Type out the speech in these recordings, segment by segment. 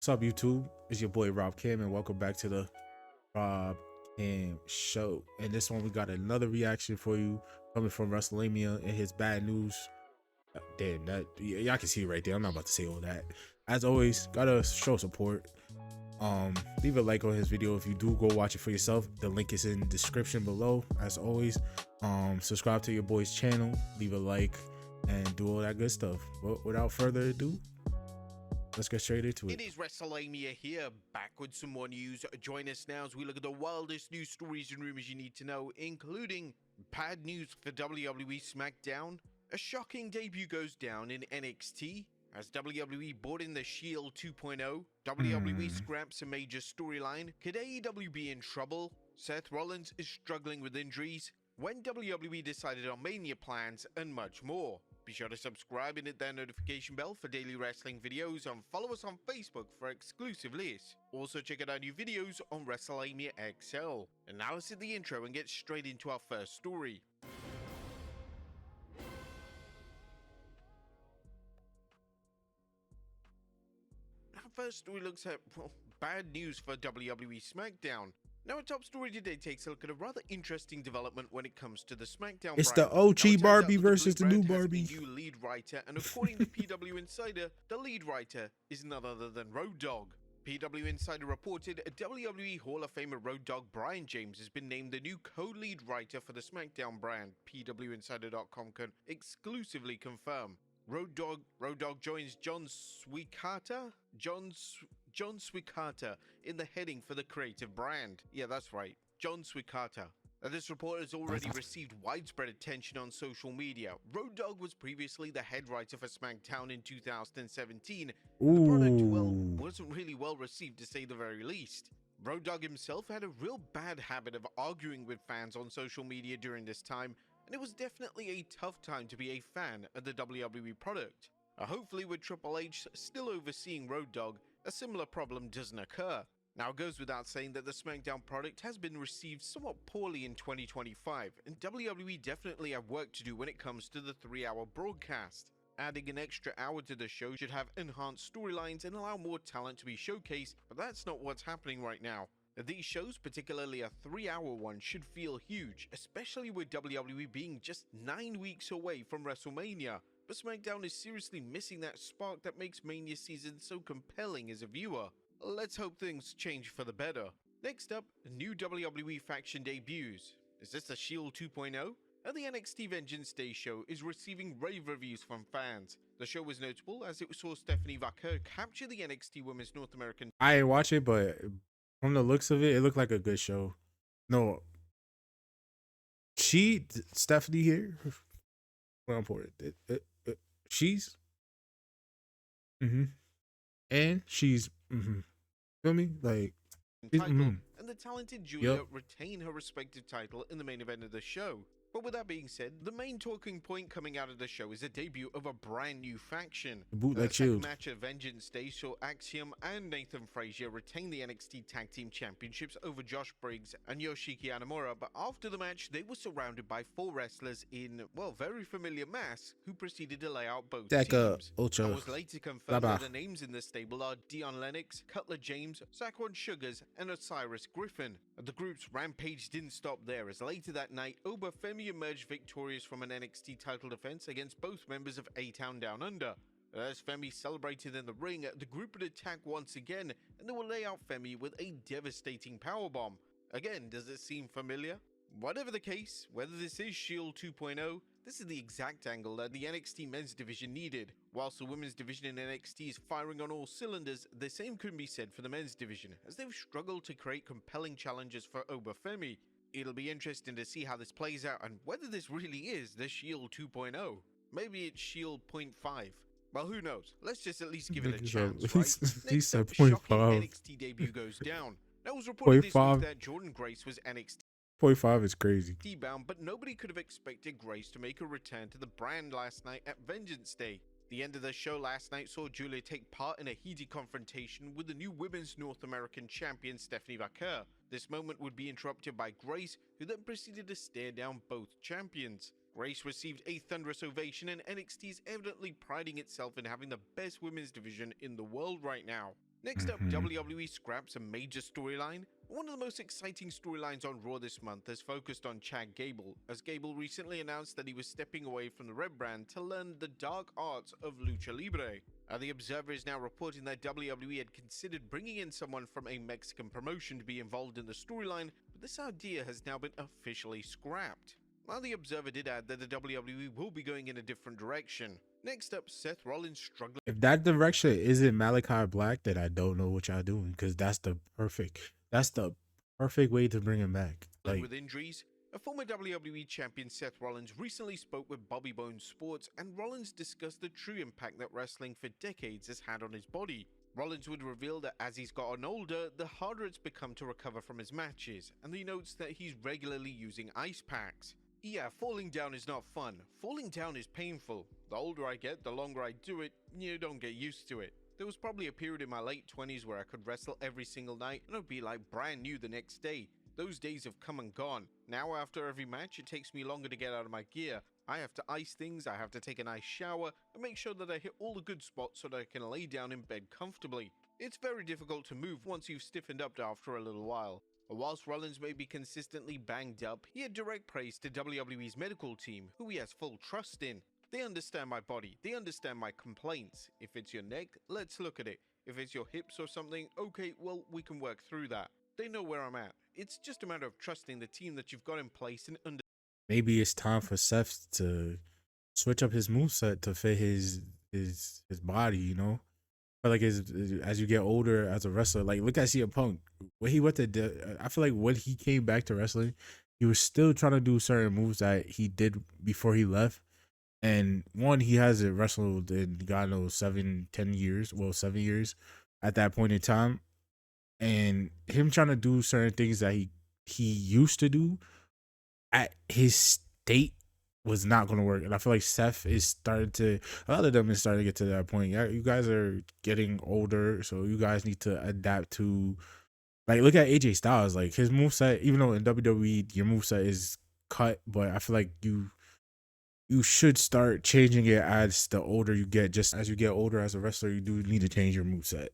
What's up, YouTube? It's your boy Rob Kim, and welcome back to the Rob Kim Show. And this one, we got another reaction for you coming from Wrestlelamia and his bad news. Damn, that y'all can see it right there. I'm not about to say all that. As always, gotta show support. Leave a like on his video if you do go watch it for yourself. The link is in the description below. As always, subscribe to your boy's channel, leave a like, and do all that good stuff. But without further ado, let's get straight into it. It is Wrestlelamia here, back with some more news. Join us now as we look at the wildest news stories and rumors you need to know, including bad news for WWE Smackdown, a shocking debut goes down in NXT, as WWE brought in the Shield 2.0, WWE scraps a major storyline, could AEW be in trouble, Seth Rollins is struggling with injuries, when WWE decided on Mania plans, and much more. Be sure to subscribe and hit that notification bell for daily wrestling videos, and follow us on Facebook for exclusive lists. Also check out our new videos on Wrestlelamia XL. And now let's hit the intro and get straight into our first story. Our first story looks at, well, bad news for WWE Smackdown. Now, our top story today takes a look at a rather interesting development when it comes to the Smackdown It's brand. the OG Now, it turns out Barbie that the versus the Blue new brand has a Barbie. new lead writer, and according to PW Insider, the lead writer is none other than Road Dogg. PW Insider reported WWE Hall of Famer Road Dogg Brian James has been named the new co-lead writer for the Smackdown brand. PWInsider.com can exclusively confirm. Road Dogg joins John Swikata in the heading for the creative brand. Yeah, that's right, John Swikata. Now, this report has already received widespread attention on social media. Road Dogg was previously the head writer for SmackDown in 2017. The product, well, wasn't really well received, to say the very least. Road Dogg himself had a real bad habit of arguing with fans on social media during this time, and it was definitely a tough time to be a fan of the WWE product. Hopefully, with Triple H still overseeing Road Dogg, a similar problem doesn't occur. Now, it goes without saying that the SmackDown product has been received somewhat poorly in 2025, and WWE definitely have work to do when it comes to the 3-hour broadcast. Adding an extra hour to the show should have enhanced storylines and allow more talent to be showcased, but that's not what's happening right now. These shows, particularly a 3-hour one, should feel huge, especially with WWE being just 9 weeks away from WrestleMania. But SmackDown is seriously missing that spark that makes Mania season so compelling as a viewer. Let's hope things change for the better. Next up, a new WWE faction debuts. Is this the Shield 2.0? And the NXT Vengeance Day show is receiving rave reviews from fans. The show was notable as it saw Stephanie Vaquer capture the NXT Women's North American. I ain't watch it, but from the looks of it, it looked like a good show. No, Stephanie here. Well, important. She's, and she's, feel me? Like, title, and the talented Julia retain her respective title in the main event of the show. But with that being said, the main talking point coming out of the show is the debut of a brand new faction. Bootleg The Shield. second match of Vengeance Day saw Axiom and Nathan Frazier retain the NXT Tag Team Championships over Josh Briggs and Yoshiki Hanamura, but after the match, they were surrounded by 4 wrestlers in, well, very familiar masks who proceeded to lay out both teams. Ultra. It was later confirmed that the names in the stable are Dion Lennox, Cutler James, Saquon Sugars, and Osiris Griffin. The group's rampage didn't stop there, as later that night, Oba Femi emerged victorious from an NXT title defense against both members of A-Town Down Under. As Femi celebrated in the ring, the group would attack once again, and they will lay out Femi with a devastating powerbomb. Again, does it seem familiar? Whatever the case, whether this is Shield 2.0, this is the exact angle that the NXT men's division needed. Whilst the women's division in NXT is firing on all cylinders, the same couldn't be said for the men's division, as they've struggled to create compelling challenges for Oba Femi. It'll be interesting to see how this plays out and whether this really is the Shield 2.0. Maybe it's Shield 0.5. Well, who knows? Let's just at least give it a chance, right? Next up, shocking NXT debut goes down. Now, it was reported this week that Jordan Grace was NXT 0.5 is crazy. bound, but nobody could have expected Grace to make a return to the brand last night at Vengeance Day. The end of the show last night saw Julia take part in a heated confrontation with the new Women's North American champion Stephanie Vaquer. This moment would be interrupted by Grace, who then proceeded to stare down both champions. Grace received a thunderous ovation, and NXT is evidently priding itself in having the best women's division in the world right now. Next up, WWE scraps a major storyline. One of the most exciting storylines on Raw this month has focused on Chad Gable, as Gable recently announced that he was stepping away from the Red brand to learn the dark arts of Lucha Libre. The Observer is now reporting that WWE had considered bringing in someone from a Mexican promotion to be involved in the storyline, but this idea has now been officially scrapped. While the Observer did add that the WWE will be going in a different direction. Next up, Seth Rollins struggling. If that direction isn't Malachi Black, then I don't know what y'all doing, because that's the perfect way to bring him back. Like, with injuries. A former WWE champion, Seth Rollins, recently spoke with Bobby Bones Sports, and Rollins discussed the true impact that wrestling for decades has had on his body. Rollins would reveal that as he's gotten older, the harder it's become to recover from his matches, and he notes that he's regularly using ice packs. Yeah, falling down is not fun. Falling down is painful. The older I get, the longer I do it, you don't get used to it. There was probably a period in my late 20s where I could wrestle every single night and it would be like brand new the next day. Those days have come and gone. Now after every match, it takes me longer to get out of my gear. I have to ice things, I have to take a nice shower, and make sure that I hit all the good spots so that I can lay down in bed comfortably. It's very difficult to move once you've stiffened up after a little while. Whilst Rollins may be consistently banged up, he had direct praise to WWE's medical team, who he has full trust in. They understand my body, they understand my complaints. If it's your neck, let's look at it. If it's your hips or something, okay, well, we can work through that. They know where I'm at. It's just a matter of trusting the team that you've got in place and maybe it's time for Seth to switch up his moveset to fit his body, you know? But like as you get older as a wrestler, like look at CM Punk. When he went to, I feel like when he came back to wrestling, he was still trying to do certain moves that he did before he left. And one, he hasn't wrestled in God knows 7 years. Well, 7 years at that point in time. And him trying to do certain things that he used to do at his state was not going to work. And I feel like Seth is starting to, a lot of them is starting to get to that point. Yeah, you guys are getting older, so you guys need to adapt to, like, look at AJ Styles. Like, his moveset, even though in WWE your moveset is cut, but I feel like you should start changing it as the older you get. Just as you get older as a wrestler, you do need to change your moveset.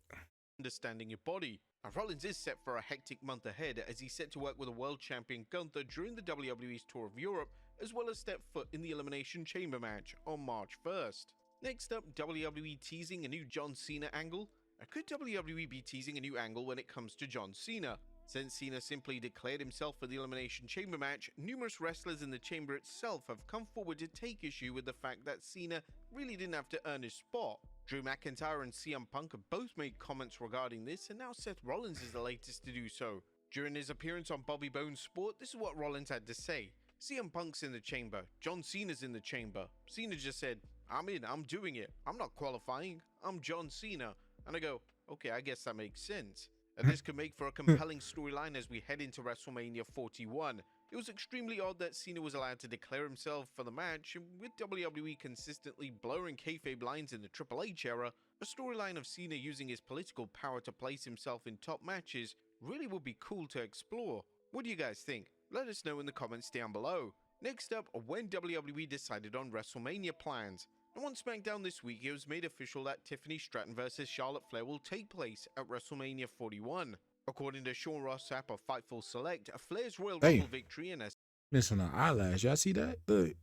Understanding your body. Rollins is set for a hectic month ahead as he's set to work with a world champion Gunther during the WWE's Tour of Europe, as well as step foot in the Elimination Chamber match on March 1st. Next up, WWE teasing a new John Cena angle. Could WWE be teasing a new angle when it comes to John Cena? Since Cena simply declared himself for the Elimination Chamber match, numerous wrestlers in the chamber itself have come forward to take issue with the fact that Cena really didn't have to earn his spot. Drew McIntyre and CM Punk have both made comments regarding this, and now Seth Rollins is the latest to do so. During his appearance on Bobby Bones Sport, this is what Rollins had to say. CM Punk's in the chamber, John Cena's in the chamber. Cena just said, I'm in, I'm doing it. I'm not qualifying, I'm John Cena. And I go, okay, I guess that makes sense. And this could make for a compelling storyline as we head into WrestleMania 41. It was extremely odd that Cena was allowed to declare himself for the match, and with WWE consistently blurring kayfabe lines in the Triple H era, a storyline of Cena using his political power to place himself in top matches really would be cool to explore. What do you guys think? Let us know in the comments down below. Next up, when WWE decided on WrestleMania plans. And on SmackDown this week, it was made official that Tiffany Stratton vs Charlotte Flair will take place at WrestleMania 41. According to Sean Ross Sapp of Fightful Select, Flair's Royal Rumble victory and a missing an eyelash. Y'all see that? Look.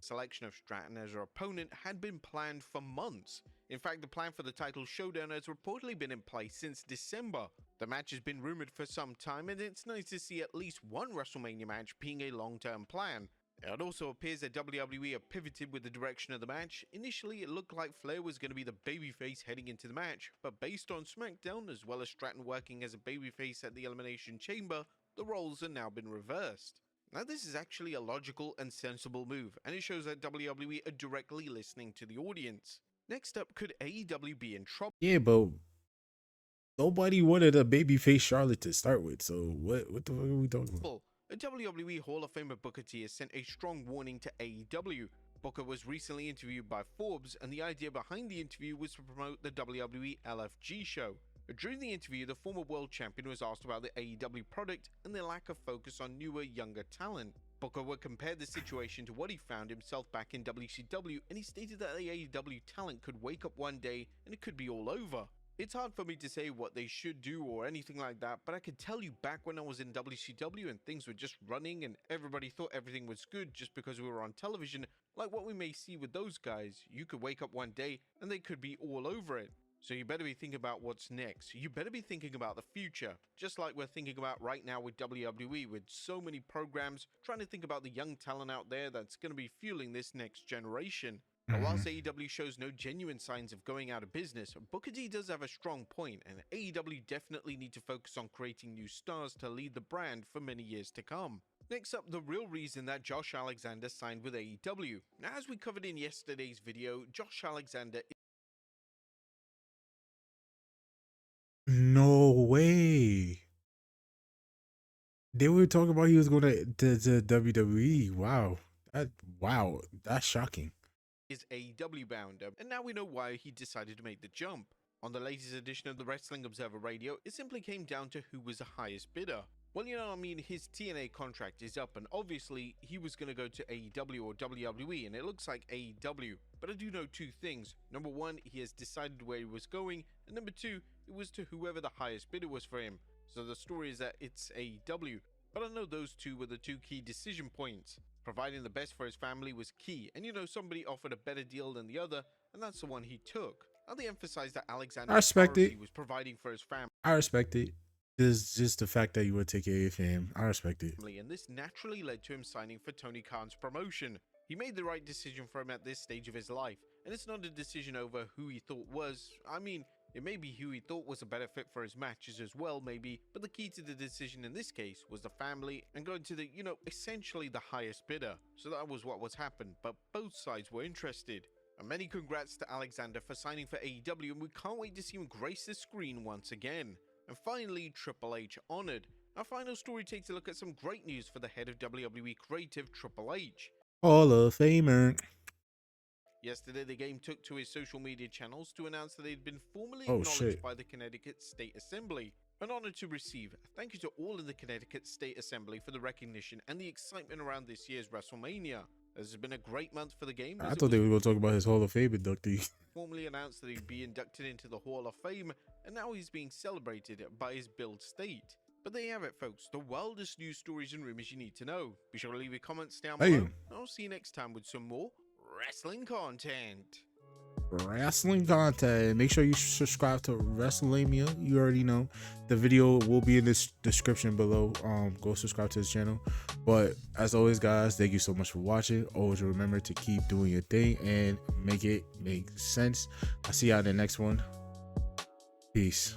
Selection of Stratton as her opponent had been planned for months. In fact, the plan for the title showdown has reportedly been in place since December. The match has been rumored for some time, and it's nice to see at least one WrestleMania match being a long-term plan. It also appears that WWE have pivoted with the direction of the match. Initially, it looked like Flair was going to be the babyface heading into the match, but based on SmackDown, as well as Stratton working as a babyface at the Elimination Chamber, the roles have now been reversed. Now, this is actually a logical and sensible move, and it shows that WWE are directly listening to the audience. Next up, could AEW be in trouble? Yeah, but nobody wanted a babyface Charlotte to start with, so what the fuck are we talking about? A WWE Hall of Famer Booker T has sent a strong warning to AEW. Booker was recently interviewed by Forbes, and the idea behind the interview was to promote the WWE LFG show. During the interview, the former world champion was asked about the AEW product and their lack of focus on newer, younger talent. Booker would compare the situation to what he found himself back in WCW, and he stated that the AEW talent could wake up one day and it could be all over. It's hard for me to say what they should do or anything like that, but I can tell you back when I was in WCW and things were just running and everybody thought everything was good just because we were on television, like what we may see with those guys, you could wake up one day and they could be all over it. So you better be thinking about what's next. You better be thinking about the future, just like we're thinking about right now with WWE, with so many programs, trying to think about the young talent out there that's going to be fueling this next generation. But whilst AEW shows no genuine signs of going out of business, Booker T does have a strong point, and AEW definitely need to focus on creating new stars to lead the brand for many years to come. Next up, the real reason that Josh Alexander signed with AEW. Now, as we covered in yesterday's video, Josh Alexander No way. They were talking about he was going to WWE. Wow, that's shocking. is AEW bound, and now we know why he decided to make the jump. On the latest edition of the Wrestling Observer Radio, it simply came down to who was the highest bidder. Well, you know what I mean, his TNA contract is up, and obviously he was going to go to AEW or WWE, and it looks like AEW. But I do know two things. Number one, he has decided where he was going, and number two, it was to whoever the highest bidder was for him. So the story is that it's AEW. But I know those two were the two key decision points. Providing the best for his family was key, and you know, somebody offered a better deal than the other, and that's the one he took. Now they emphasized that Alexander's priority was providing for his family. I respect it. It's just the fact that you would take care of your fam. I respect it. And this naturally led to him signing for Tony Khan's promotion. He made the right decision for him at this stage of his life, and it's not a decision over who he thought was. I mean, it may be who he thought was a better fit for his matches as well, maybe, but the key to the decision in this case was the family and going to the, essentially the highest bidder. So that was what was happened, but both sides were interested. And many congrats to Alexander for signing for AEW, and we can't wait to see him grace the screen once again. And finally, Triple H honored. Our final story takes a look at some great news for the head of WWE Creative, Triple H. Hall of Famer. Yesterday, the game took to his social media channels to announce that they'd been formally acknowledged by the Connecticut State Assembly. An honor to receive. Thank you to all in the Connecticut State Assembly for the recognition and the excitement around this year's Wrestlemania. This has been a great month for the game. I thought they were going to talk about his Hall of Fame inductee. Formally announced that he'd be inducted into the Hall of Fame, and now he's being celebrated by his build state. But there you have it, folks. The wildest news stories and rumors you need to know. Be sure to leave your comments down below. I'll see you next time with some more wrestling content. Make sure you subscribe to Wrestlelamia. You already know the video will be in this description below. Go subscribe to this channel. But as always, guys, thank you so much for watching. Always remember to keep doing your thing and make it make sense. I'll see y'all in the next one. Peace.